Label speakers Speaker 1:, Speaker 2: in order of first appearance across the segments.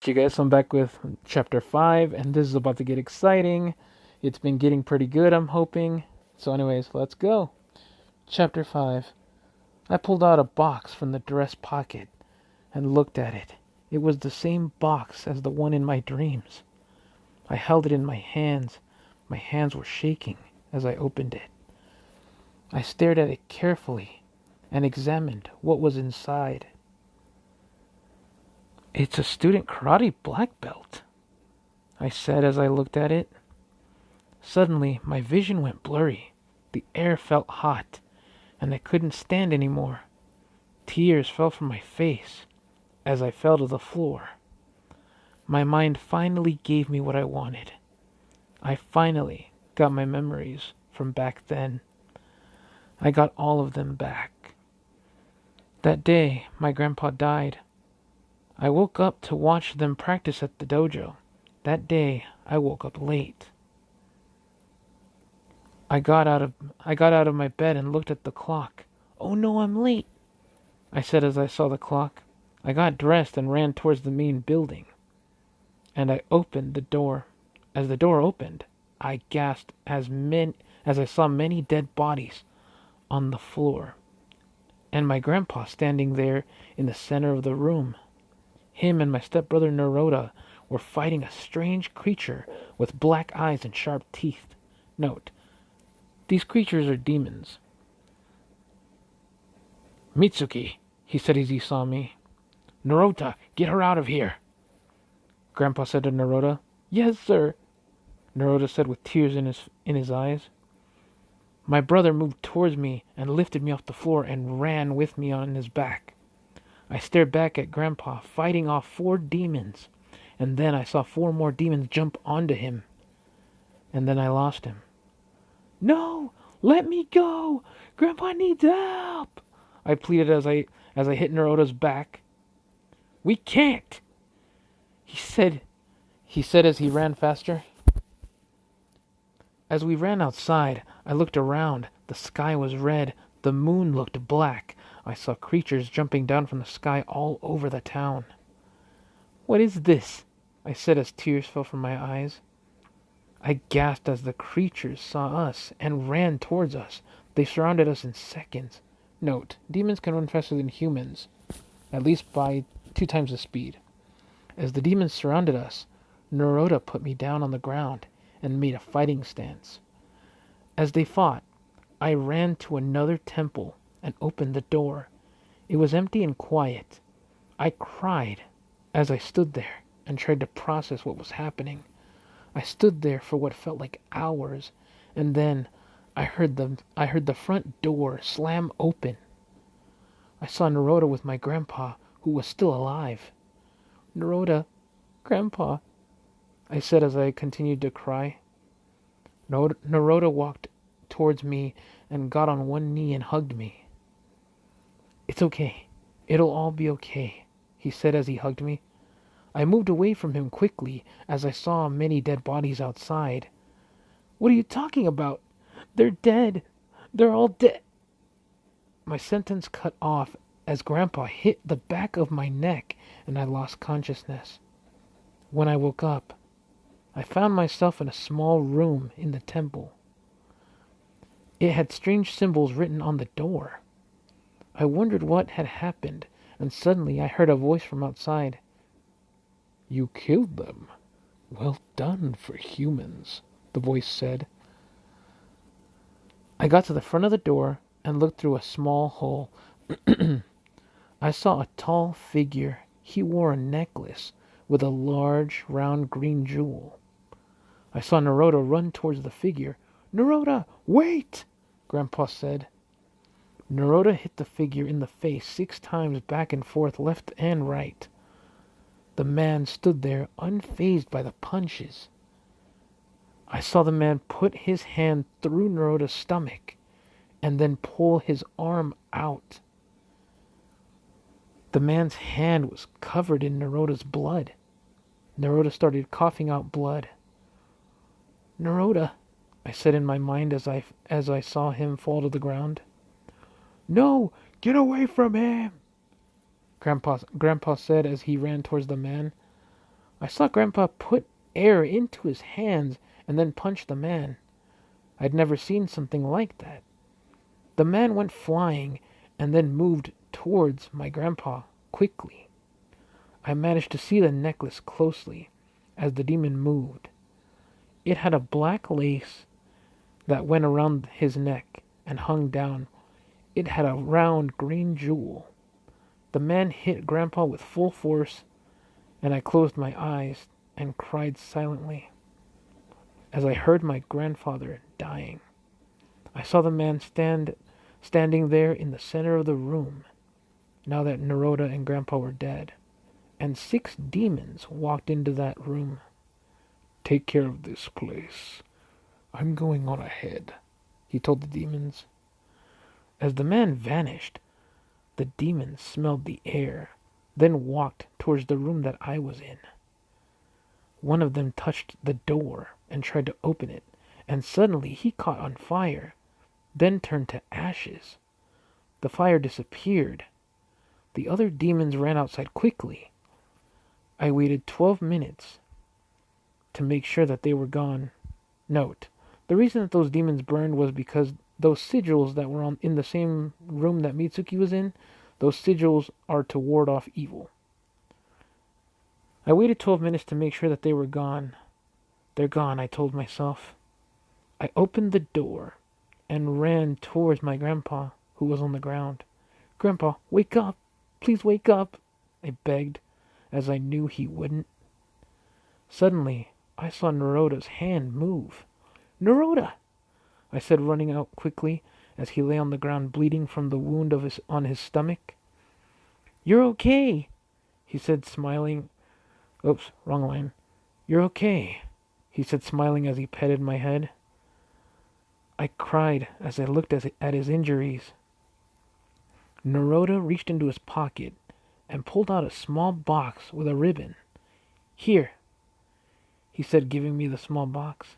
Speaker 1: You guys, I'm back with chapter 5, and this is about to get exciting. It's been getting pretty good, I'm hoping. So, anyways, let's go. Chapter 5. I pulled out a box from the dress pocket and looked at it. It was the same box as the one in my dreams. I held it in my hands. My hands were shaking as I opened it. I stared at it carefully and examined what was inside. It's a student karate black belt, I said as I looked at it. Suddenly, my vision went blurry. The air felt hot, and I couldn't stand anymore. Tears fell from my face as I fell to the floor. My mind finally gave me what I wanted. I finally got my memories from back then. I got all of them back. That day, my grandpa died. I woke up to watch them practice at the dojo. That day, I woke up late. I got out of my bed and looked at the clock. "Oh no, I'm late," I said as I saw the clock. I got dressed and ran towards the main building. And I opened the door. As the door opened, I gasped as I saw many dead bodies on the floor, and my grandpa standing there in the center of the room. Him and my stepbrother Naroda were fighting a strange creature with black eyes and sharp teeth. Note, these creatures are demons. "Mitsuki," he said as he saw me. "Narota, get her out of here." Grandpa said to Narota. "Yes, sir," Narota said with tears in his eyes. My brother moved towards me and lifted me off the floor and ran with me on his back. I stared back at Grandpa fighting off 4 demons, and then I saw 4 more demons jump onto him. And then I lost him. "No, let me go. Grandpa needs help," I pleaded as I hit Naroda's back. "We can't," he said as he ran faster. As we ran outside, I looked around. The sky was red. The moon looked black. I saw creatures jumping down from the sky all over the town. "What is this?" I said as tears fell from my eyes. I gasped as the creatures saw us and ran towards us. They surrounded us in seconds. Note, demons can run faster than humans, at least by 2 times the speed. As the demons surrounded us, Naroda put me down on the ground and made a fighting stance. As they fought, I ran to another temple and opened the door. It was empty and quiet. I cried as I stood there and tried to process what was happening. I stood there for what felt like hours, and then I heard the front door slam open. I saw Naroda with my grandpa, who was still alive. "Naroda, Grandpa," I said as I continued to cry. Naroda walked towards me and got on one knee and hugged me. "It's okay. It'll all be okay," he said as he hugged me. I moved away from him quickly as I saw many dead bodies outside. "What are you talking about? They're dead. They're all dead." My sentence cut off as Grandpa hit the back of my neck and I lost consciousness. When I woke up, I found myself in a small room in the temple. It had strange symbols written on the door. I wondered what had happened, and suddenly I heard a voice from outside. "You killed them. Well done for humans," the voice said. I got to the front of the door and looked through a small hole. I saw a tall figure. He wore a necklace with a large, round green jewel. I saw Naroda run towards the figure. "Naroda, wait!" Grandpa said. Naroda hit the figure in the face 6 times back and forth, left and right. The man stood there, unfazed by the punches. I saw the man put his hand through Naroda's stomach and then pull his arm out. The man's hand was covered in Naroda's blood. Naroda started coughing out blood. "Naroda," I said in my mind as I saw him fall to the ground. "No, get away from him," Grandpa said as he ran towards the man. I saw Grandpa put air into his hands and then punch the man. I'd never seen something like that. The man went flying and then moved towards my grandpa quickly. I managed to see the necklace closely as the demon moved. It had a black lace that went around his neck and hung down. It had a round green jewel. The man hit Grandpa with full force, and I closed my eyes and cried silently as I heard my grandfather dying. I saw the man standing there in the center of the room, now that Naroda and Grandpa were dead, and 6 demons walked into that room. "Take care of this place. I'm going on ahead," he told the demons. As the man vanished, the demons smelled the air, then walked towards the room that I was in. One of them touched the door and tried to open it, and suddenly he caught on fire, then turned to ashes. The fire disappeared. The other demons ran outside quickly. I waited 12 minutes to make sure that they were gone. Note, the reason that those demons burned was because those sigils that were in the same room that Mitsuki was in, those sigils are to ward off evil. I waited 12 minutes to make sure that they were gone. "They're gone," I told myself. I opened the door and ran towards my grandpa, who was on the ground. "Grandpa, wake up! Please wake up!" I begged, as I knew he wouldn't. Suddenly, I saw Naroda's hand move. "Naroda!" I said, running out quickly as he lay on the ground bleeding from the wound on his stomach. "You're okay," he said, smiling. Oops, wrong line. "You're okay," he said, smiling as he petted my head. I cried as I looked at his injuries. Naroda reached into his pocket and pulled out a small box with a ribbon. "Here," he said, giving me the small box.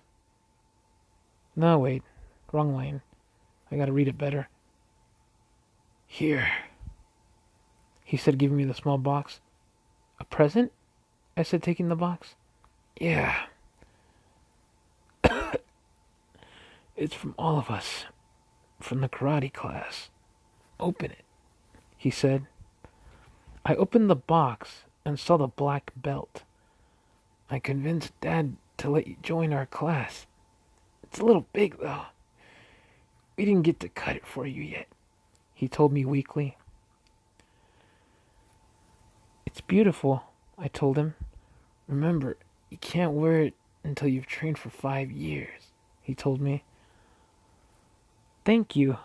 Speaker 1: No, wait, wrong line. I gotta read it better. "Here," he said, giving me the small box. "A present?" I said, taking the box. "Yeah. It's from all of us, from the karate class. Open it," he said. I opened the box and saw the black belt. "I convinced Dad to let you join our class. It's a little big, though. We didn't get to cut it for you yet," he told me weakly. "It's beautiful," I told him. "Remember, you can't wear it until you've trained for 5 years," he told me. "Thank you.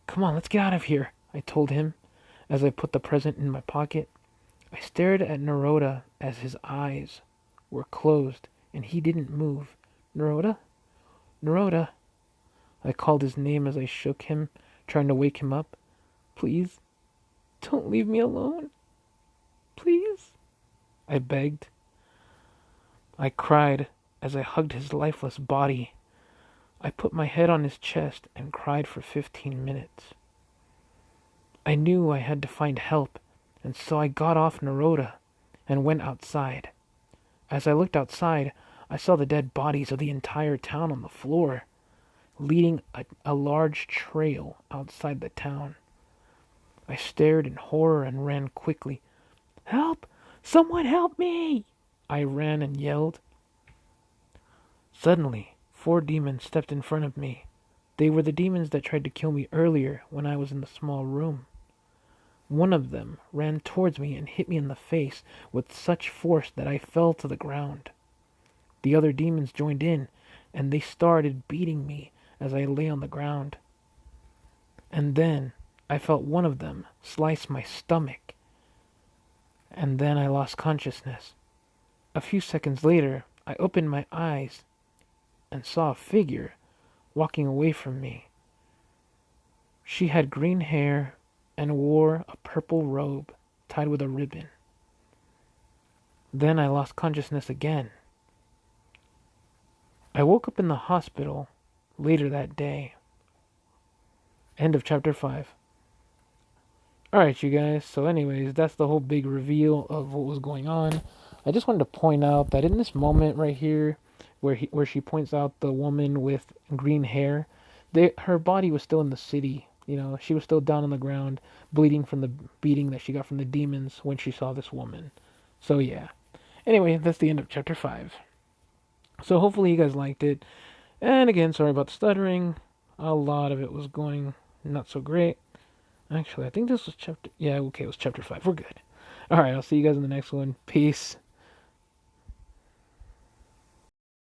Speaker 1: Come on, let's get out of here," I told him as I put the present in my pocket. I stared at Naroda as his eyes were closed and he didn't move. "Naroda? Naroda?" I called his name as I shook him, trying to wake him up. "Please, don't leave me alone. Please," I begged. I cried as I hugged his lifeless body. I put my head on his chest and cried for 15 minutes. I knew I had to find help, and so I got off Naroda and went outside. As I looked outside, I saw the dead bodies of the entire town on the floor, leading a large trail outside the town. I stared in horror and ran quickly. "Help! Someone help me!" I ran and yelled. Suddenly, 4 demons stepped in front of me. They were the demons that tried to kill me earlier when I was in the small room. One of them ran towards me and hit me in the face with such force that I fell to the ground. The other demons joined in, and they started beating me as I lay on the ground. And then I felt one of them slice my stomach, and then I lost consciousness. A few seconds later, I opened my eyes and saw a figure walking away from me. She had green hair and wore a purple robe tied with a ribbon. Then I lost consciousness again. I woke up in the hospital later that day. End of chapter 5. Alright, you guys, so anyways, that's the whole big reveal of what was going on. I just wanted to point out that in this moment right here, where she points out the woman with green hair, her body was still in the city. You know, she was still down on the ground, bleeding from the beating that she got from the demons when she saw this woman. So yeah. Anyway, that's the end of chapter 5. So hopefully you guys liked it. And again, sorry about the stuttering. A lot of it was going not so great. Actually, I think this was chapter. Yeah, okay, it was chapter 5. We're good. Alright, I'll see you guys in the next one. Peace.